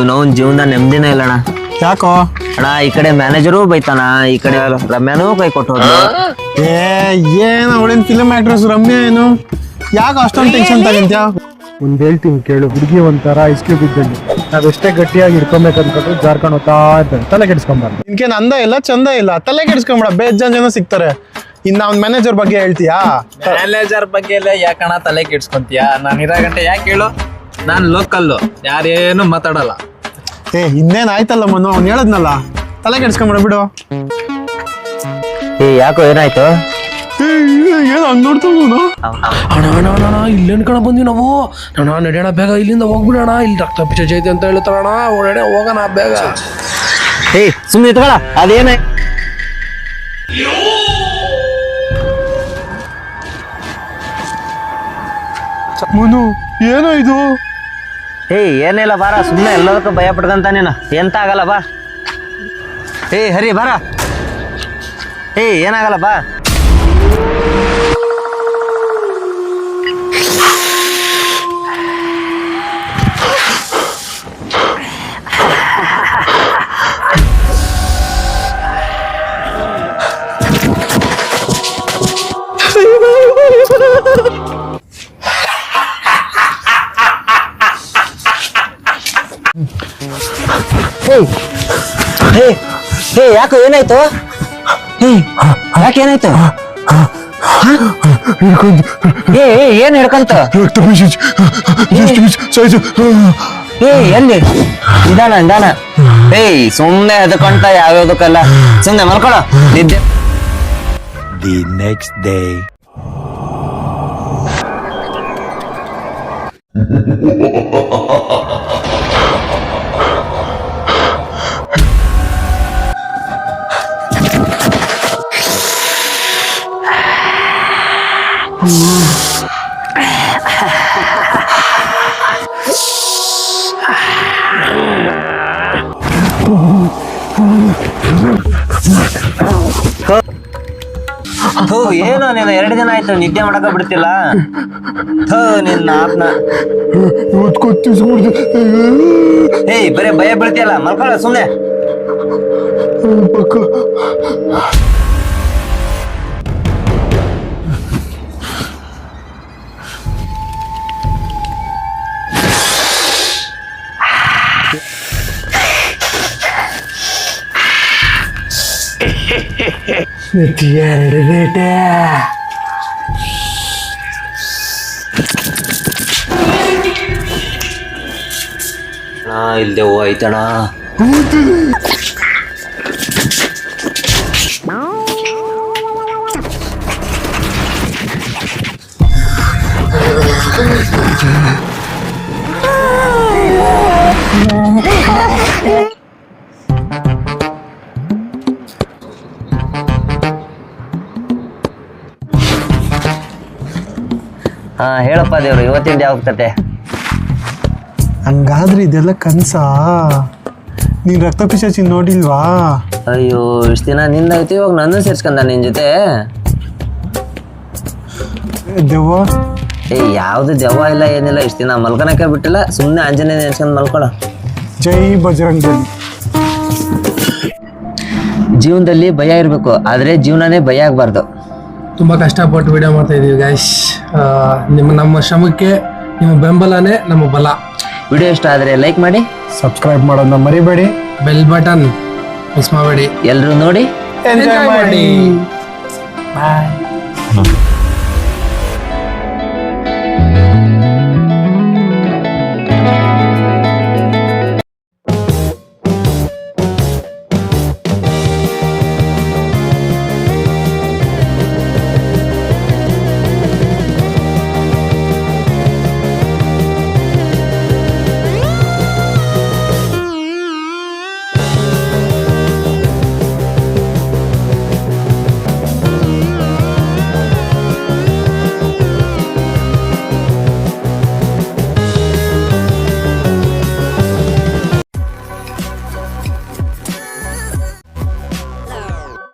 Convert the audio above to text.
ನಾವ್ ಜೀವನ ನೆಮ್ಮದಿನ ಇಲ್ಲಣ್ಣ. ಯಾಕೋ ಅಣ್ಣ ಈ ಕಡೆ ಮ್ಯಾನೇಜರು ಬೈತಾನ, ಈ ಕಡೆ ರಮ್ಯಾನು ಕೈ ಕೊಟ್ಟು ಏನ್ ಅವಳೇನ್ ಫಿಲ್ಮ್ ಆಕ್ಟ್ರೆಸ್ ರಮ್ಯಾ ಏನು? ಯಾಕೆ ಅಷ್ಟೊಂದು ಟೆನ್ಷನ್ ತಗೊಂತ್ಯಾ? ಒಂದ್ ಹೇಳ್ತೀನಿ ಕೇಳು, ಹುಡುಗಿ ಒಂಥರ ಐಸ್ಕ್ಯೂ ಬಿದ್ದಲ್ಲಿ ನಾವೆಷ್ಟೇ ಗಟ್ಟಿಯಾಗಿ ಇಟ್ಕೊಬೇಕು ಅನ್ಕೊಂಡು ಜಾರ್ಕೊಂಡು ಹೋಗ್ತಾ ಇರ್ತಾರೆ. ತಲೆ ಕೆಡಿಸ್ಕೊಂಬಾರ್ದು. ಇನ್ಕೇನ್ ಅಂದ ಇಲ್ಲ ಚಂದ ಇಲ್ಲ, ತಲೆ ಕೆಡಿಸ್ಕೊಂಬಿಡ. ಬೇಜಾನ್ ಜನ ಸಿಗ್ತಾರೆ. ಇನ್ನ ಅವ್ನ ಮ್ಯಾನೇಜರ್ ಬಗ್ಗೆ ಹೇಳ್ತೀಯಾ? ಮ್ಯಾನೇಜರ್ ಬಗ್ಗೆ ಯಾಕಣ ತಲೆ ಕೆಡ್ಸ್ಕೊಂತೀಯ? ನಾನು ಇರೋ ಗಂಟೆ ಯಾಕೆ ಹೇಳು, ನಾನು ಲೋಕಲ್ಲು, ಯಾರೇನು ಮಾತಾಡಲ್ಲ. ಇನ್ನೇನ್ ಆಯ್ತಲ್ಲ ಮನು, ಅವ್ನು ಹೇಳದ್ನಲ್ಲ, ತಲೆ ಕೆಡಿಸ್ಕೊಂಬಿಡ ಬಿಡು. ಯಾಕೋ ಏನಾಯ್ತು? ಏನು ಹಂಗ್ ನೋಡ್ತಾವನು? ಅಣ್ಣ ಇಲ್ಲೇನ್ ಕಣ ಬಂದ್ವಿ ನಾವು. ಅಣ್ಣ ನಡೆಯೋಣ ಬೇಗ, ಇಲ್ಲಿಂದ ಹೋಗ್ಬಿಡೋಣ. ಇಲ್ಲಿ ರಕ್ತ ಪಿಚ ಐತೆ ಅಂತ ಹೇಳ್ತಾರಣ್ಣ. ಒಳ್ಳೆ ಹೋಗೋಣ ಬೇಗ. ಸುಮ್ಮನೆ ಇಟ್ಕೊಳ. ಅದೇನ ಮನು ಏನೋ ಇದು? ಏನಿಲ್ಲ ಬಾರ, ಸುಮ್ಮನೆ ಎಲ್ಲದಕ್ಕೂ ಭಯ ಪಡ್ಕಂತ ನೀನು. ಎಂತ ಆಗಲ್ಲ ಬಾ. ಹರಿ ಬಾರ. ಏನಾಗಲ್ಲ ಬಾ. ಯಾಕೋ ಏನಾಯ್ತು? ಯಾಕೇನಾಯ್ತು? ಏನ್ ಹಿಡ್ಕಂತ? ಎಲ್ಲಿ ನಿಧಾನ. ಸುಮ್ನೆ ಅದಕ್ಕಂತ ಯಾವ್ಯಾವ್ದಕ್ಕಲ್ಲ, ಸುಮ್ನೆ ಮಲ್ಕೊಳ. ನಿದ್ದೆ. The next day. ಏನೋ ನೀನು 2 ದಿನ ಆಯ್ತು ನಿದ್ದೆ ಮಾಡಕ ಬಿಡ್ತಿಲ್ಲ. ನಿನ್ನ ಆತ್ನ ಬರೇ ಭಯ ಬೀಳ್ತಿಯಲ್ಲ, ಮಲ್ಕೊಳ್ಳ ಸುಮ್ನೆ. ಇಲ್ದೆ ಹೋಯ್ತಣ. ಹೇಳಪ್ಪ ದೇವ್ರು, ಇವತ್ತಿಂದ ಯಾವ ಕತೆ? ಹಂಗಾದ್ರೆ ಇದೆಲ್ಲ ಕನ್ಸಾ? ನೀನ್ ರಕ್ತ ಪಿಶಾಚಿ ನೋಡಿಲ್ವಾ? ಅಯ್ಯೋ ಇಷ್ಟ ದಿನ ನಿಂದಾಯ್ತು, ಇವಾಗ ನನ್ನ ಸೇರ್ಸ್ಕೊಂಡ ನಿನ್ ಜೊತೆ. ದೆವ್ವ? ಯಾವ್ದು ದೆವ್ವ ಇಲ್ಲ ಏನಿಲ್ಲ. ಇಷ್ಟ ದಿನ ಮಲ್ಕನಕ್ಕೆ ಬಿಟ್ಟಿಲ್ಲ, ಸುಮ್ಮನೆ ಆಂಜನೇಯ ನೆನ್ಸ್ಕೊಂಡ್ ಮಲ್ಕೊಳ. ಜೈ ಬಜರಂಗ್ ಬಲಿ. ಜೀವನದಲ್ಲಿ ಭಯ ಇರಬೇಕು, ಆದ್ರೆ ಜೀವನನೇ ಭಯ ಆಗ್ಬಾರ್ದು. ತುಂಬಾ ಕಷ್ಟಪಟ್ಟು ವಿಡಿಯೋ ಮಾಡ್ತಾ ಇದೀವಿ ಗೈಸ್. ನಮ್ಮ ಶ್ರಮಕ್ಕೆ ನಿಮ್ಮ ಬೆಂಬಲನೇ ನಮ್ಮ ಬಲ. ವಿಡಿಯೋ ಇಷ್ಟ ಆದ್ರೆ ಲೈಕ್ ಮಾಡಿ, ಸಬ್ಸ್ಕ್ರೈಬ್ ಮಾಡೋದನ್ನ ಮರಿಬೇಡಿ, ಬೆಲ್ ಬಟನ್ ಮಿಸ್ ಮಾಡಬೇಡಿ. ಎಲ್ರು ನೋಡಿ ಎಂಜಾಯ್ ಮಾಡಿ. ಬಾಯ್.